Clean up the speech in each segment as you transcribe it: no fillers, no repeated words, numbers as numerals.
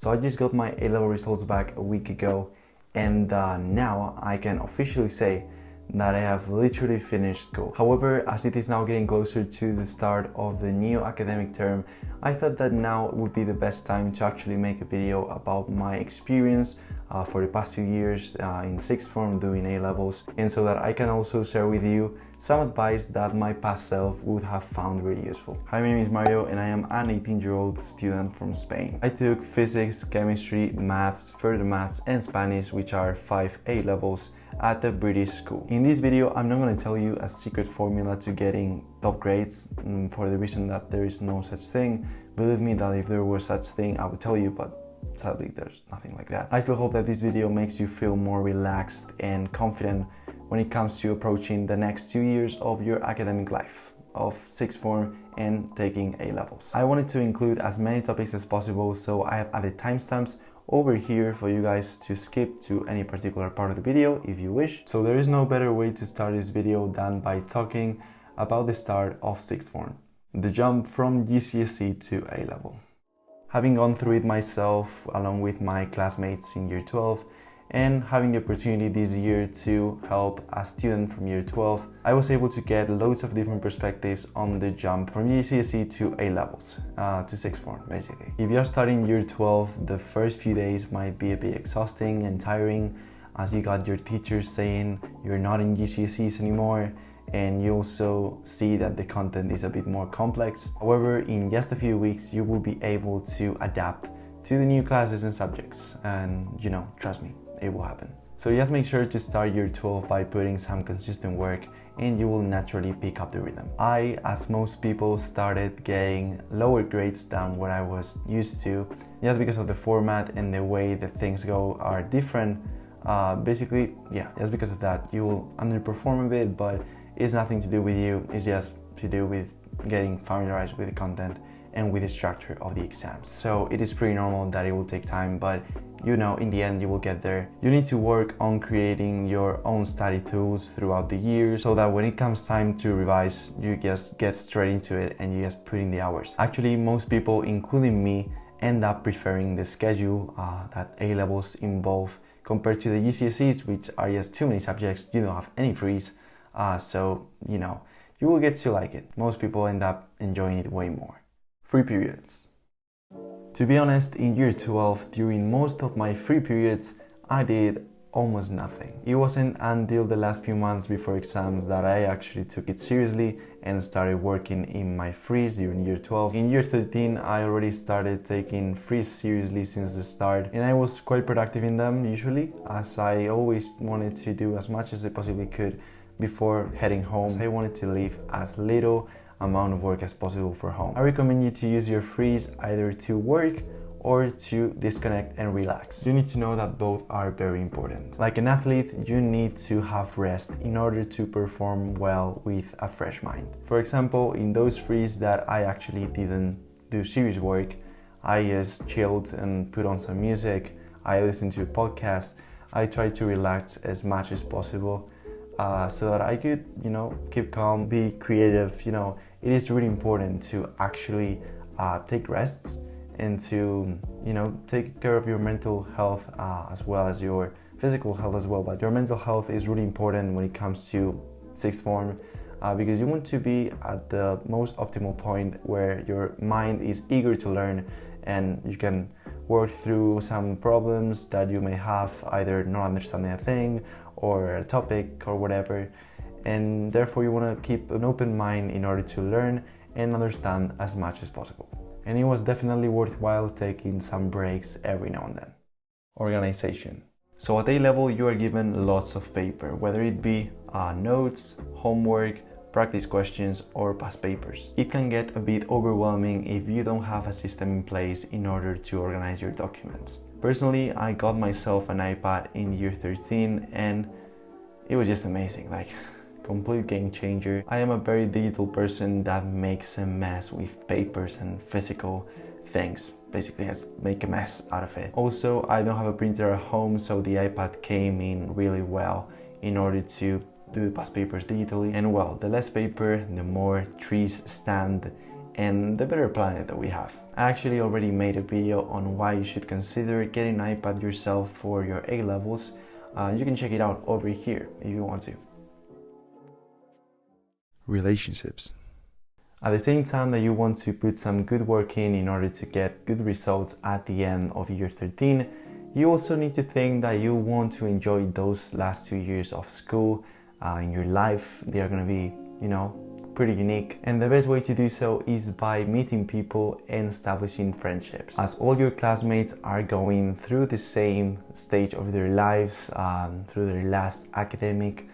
So I just got my A-level results back a week ago, and now I can officially say that I have literally finished school. However, as it is now getting closer to the start of the new academic term, I thought that now would be the best time to actually make a video about my experience for the past 2 years in sixth form doing A-levels, and so that I can also share with you some advice that my past self would have found really useful. Hi, my name is Mario and I am an 18-year-old student from Spain. I took physics, chemistry, maths, further maths and Spanish, which are 5 A-levels at a British school. In this video, I'm not going to tell you a secret formula to getting top grades for the reason that there is no such thing. Believe me that if there was such thing, I would tell you, but sadly there's nothing like that. I still hope that this video makes you feel more relaxed and confident when it comes to approaching the next 2 years of your academic life of sixth form and taking A-levels. I wanted to include as many topics as possible, so I have added timestamps over here for you guys to skip to any particular part of the video if you wish. So there is no better way to start this video than by talking about the start of sixth form, the jump from GCSE to A-level. Having gone through it myself along with my classmates in year 12 and having the opportunity this year to help a student from year 12, I was able to get loads of different perspectives on the jump from GCSE to A-levels, to sixth form basically. If you're starting year 12, the first few days might be a bit exhausting and tiring as you got your teachers saying you're not in GCSEs anymore, and you also see that the content is a bit more complex. However, in just a few weeks, you will be able to adapt to the new classes and subjects, and trust me, it will happen. So just make sure to start year 12 by putting some consistent work and you will naturally pick up the rhythm. I, as most people, started getting lower grades than what I was used to, just because of the format and the way that things go are different. Basically, just because of that, you will underperform a bit, but it's nothing to do with you, it's just to do with getting familiarized with the content and with the structure of the exams. So it is pretty normal that it will take time, but in the end you will get there. You need to work on creating your own study tools throughout the year so that when it comes time to revise, you just get straight into it and you just put in the hours. Actually, most people, including me, end up preferring the schedule that A-levels involve compared to the GCSEs, which are just too many subjects. You don't have any frees. So you will get to like it. Most people end up enjoying it way more. Free periods. To be honest, in year 12, during most of my free periods, I did almost nothing. It wasn't until the last few months before exams that I actually took it seriously and started working in my frees during year 12. In year 13, I already started taking frees seriously since the start, and I was quite productive in them usually, as I always wanted to do as much as I possibly could before heading home. I wanted to leave as little amount of work as possible for home. I recommend you to use your frees either to work or to disconnect and relax. You need to know that both are very important. Like an athlete, you need to have rest in order to perform well with a fresh mind. For example, in those frees that I actually didn't do serious work, I just chilled and put on some music, I listened to a podcast, I tried to relax as much as possible so that I could, keep calm, be creative. It is really important to actually take rests and to, take care of your mental health as well as your physical health as well. But your mental health is really important when it comes to sixth form because you want to be at the most optimal point where your mind is eager to learn and you can work through some problems that you may have, either not understanding a thing or a topic or whatever, and therefore you want to keep an open mind in order to learn and understand as much as possible. And it was definitely worthwhile taking some breaks every now and then. Organization. So at A-level you are given lots of paper, whether it be notes, homework, practice questions or past papers. It can get a bit overwhelming if you don't have a system in place in order to organize your documents. Personally, I got myself an iPad in year 13 and it was just amazing, like complete game changer. I am a very digital person that makes a mess with papers and physical things. Basically has make a mess out of it. Also, I don't have a printer at home, so the iPad came in really well in order to do the past papers digitally. And well, the less paper, the more trees stand and the better planet that we have. I actually already made a video on why you should consider getting an iPad yourself for your A-levels. You can check it out over here if you want to. Relationships. At the same time that you want to put some good work in order to get good results at the end of year 13, you also need to think that you want to enjoy those last 2 years of school in your life. They are going to be, pretty unique. And the best way to do so is by meeting people and establishing friendships. As all your classmates are going through the same stage of their lives, through their last academic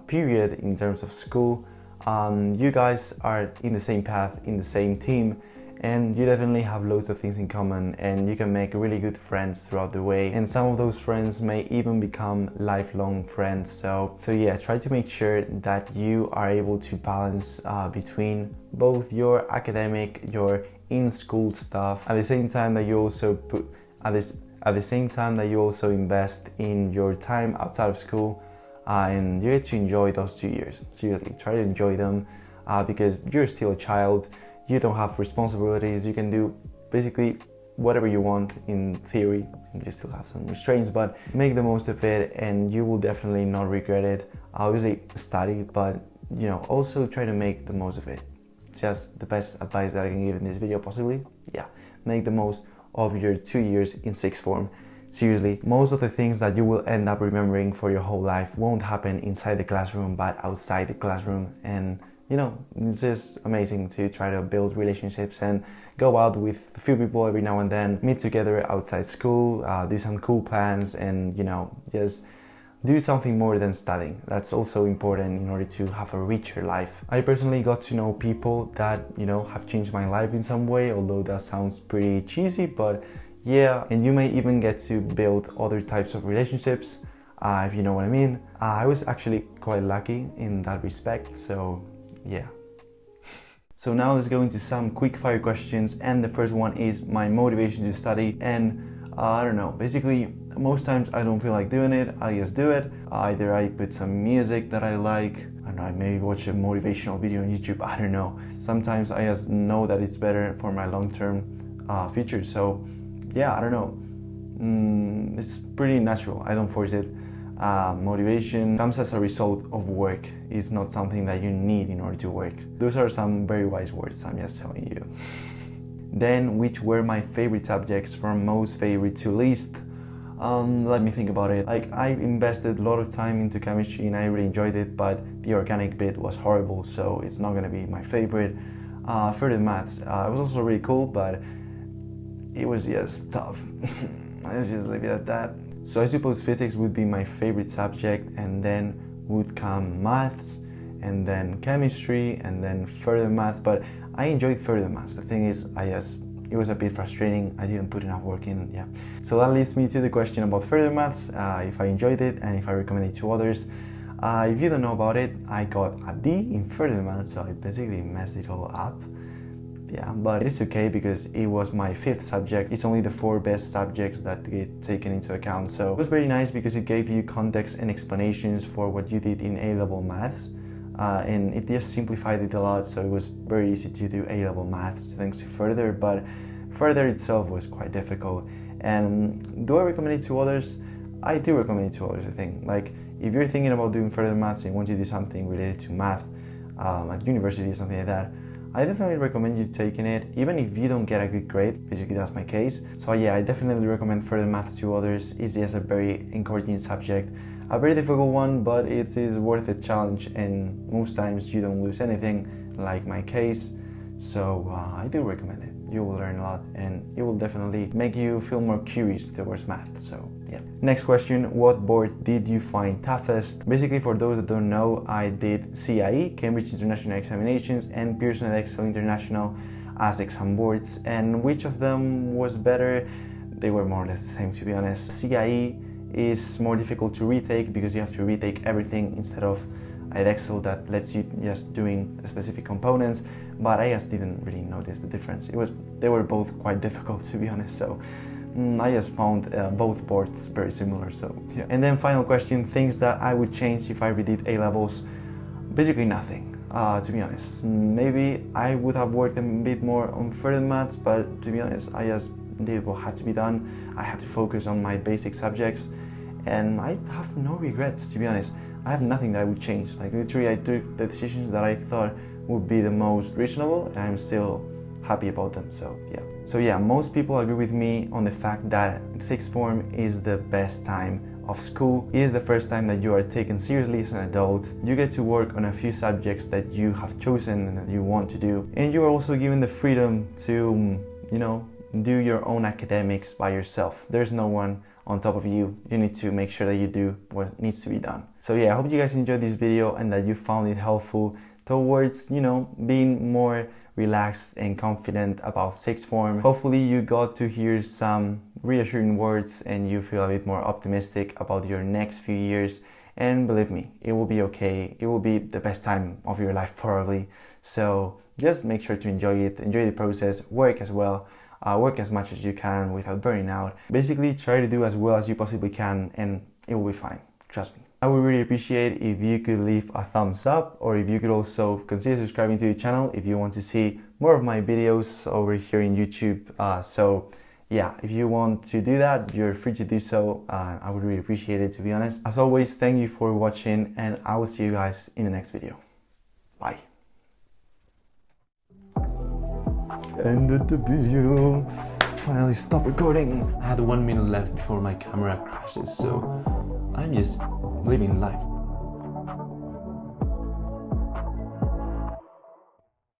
period in terms of school, you guys are in the same path, in the same team, and you definitely have loads of things in common, and you can make really good friends throughout the way, and some of those friends may even become lifelong friends. So yeah, try to make sure that you are able to balance between both your academic, your in-school stuff, at the same time that you also invest in your time outside of school, and you get to enjoy those 2 years. Seriously, try to enjoy them because you're still a child. You don't have responsibilities. You can do basically whatever you want in theory. You still have some restraints, but make the most of it and you will definitely not regret it. Obviously study, but also try to make the most of it. It's just the best advice that I can give in this video possibly. Yeah, make the most of your 2 years in sixth form. Seriously, most of the things that you will end up remembering for your whole life won't happen inside the classroom, but outside the classroom. And it's just amazing to try to build relationships and go out with a few people every now and then, meet together outside school, do some cool plans, and just do something more than studying. That's also important in order to have a richer life. I personally got to know people that have changed my life in some way, although that sounds pretty cheesy, but yeah, and you may even get to build other types of relationships, if you know what I mean. I was actually quite lucky in that respect, so yeah. So now let's go into some quickfire questions, and the first one is my motivation to study. And I don't know, basically most times I don't feel like doing it, I just do it. Either I put some music that I like, I maybe watch a motivational video on YouTube, I don't know. Sometimes I just know that it's better for my long-term future, so yeah, I don't know. It's pretty natural, I don't force it. Motivation comes as a result of work. It's not something that you need in order to work. Those are some very wise words, I'm just telling you. Then, which were my favorite subjects from most favorite to least? Let me think about it. I invested a lot of time into chemistry and I really enjoyed it, but the organic bit was horrible, so it's not gonna be my favorite. Further Maths, it was also really cool, but it was just tough. Let's just leave it at that. So I suppose physics would be my favorite subject, and then would come maths, and then chemistry, and then further maths, but I enjoyed further maths. The thing is, it was a bit frustrating. I didn't put enough work in, yeah. So that leads me to the question about further maths, if I enjoyed it and if I recommend it to others. If you don't know about it, I got a D in further maths, so I basically messed it all up. Yeah, but it's okay because it was my 5th subject. It's only the 4 best subjects that get taken into account. So it was very nice because it gave you context and explanations for what you did in A-level maths. And it just simplified it a lot, so it was very easy to do A-level maths thanks to Further, but Further itself was quite difficult. And do I recommend it to others? I do recommend it to others, I think. Like, if you're thinking about doing Further maths and you want to do something related to math at university or something like that, I definitely recommend you taking it, even if you don't get a good grade. Basically that's my case. So yeah, I definitely recommend Further Maths to others. It's just a very encouraging subject, a very difficult one, but it is worth the challenge, and most times you don't lose anything, like my case. So I do recommend it. You will learn a lot and it will definitely make you feel more curious towards math. So yeah. Next question, what board did you find toughest? Basically, for those that don't know, I did CIE, Cambridge International Examinations, and Pearson Edexcel International as exam boards. And which of them was better? They were more or less the same, to be honest. CIE is more difficult to retake because you have to retake everything instead of Edexcel that lets you just doing specific components, but I just didn't really notice the difference. They were both quite difficult, to be honest, so I just found both boards very similar, so yeah. And then final question, things that I would change if I redid A-levels. Basically nothing. to be honest. Maybe I would have worked a bit more on further maths, but to be honest, I just did what had to be done. I had to focus on my basic subjects, and I have no regrets, to be honest. I have nothing that I would change. Like literally, I took the decisions that I thought would be the most reasonable, and I'm still happy about them. So yeah, most people agree with me on the fact that sixth form is the best time of school. It is the first time that you are taken seriously as an adult. You get to work on a few subjects that you have chosen and that you want to do, and you are also given the freedom to, you know, do your own academics by yourself. There's no one on top of you. You need to make sure that you do what needs to be done. So yeah, I hope you guys enjoyed this video and that you found it helpful towards, you know, being more relaxed and confident about sixth form. Hopefully you got to hear some reassuring words and you feel a bit more optimistic about your next few years. And believe me, it will be okay. It will be the best time of your life probably. So just make sure to enjoy it, enjoy the process, work as well. Work as much as you can without burning out. Basically, try to do as well as you possibly can and it will be fine. Trust me. I would really appreciate if you could leave a thumbs up, or if you could also consider subscribing to the channel if you want to see more of my videos over here in YouTube. So yeah, if you want to do that, you're free to do so. I would really appreciate it, to be honest. As always, thank you for watching and I will see you guys in the next video. Bye. Ended the video. Finally stop recording. I had 1 minute left before my camera crashes, so I'm just living life.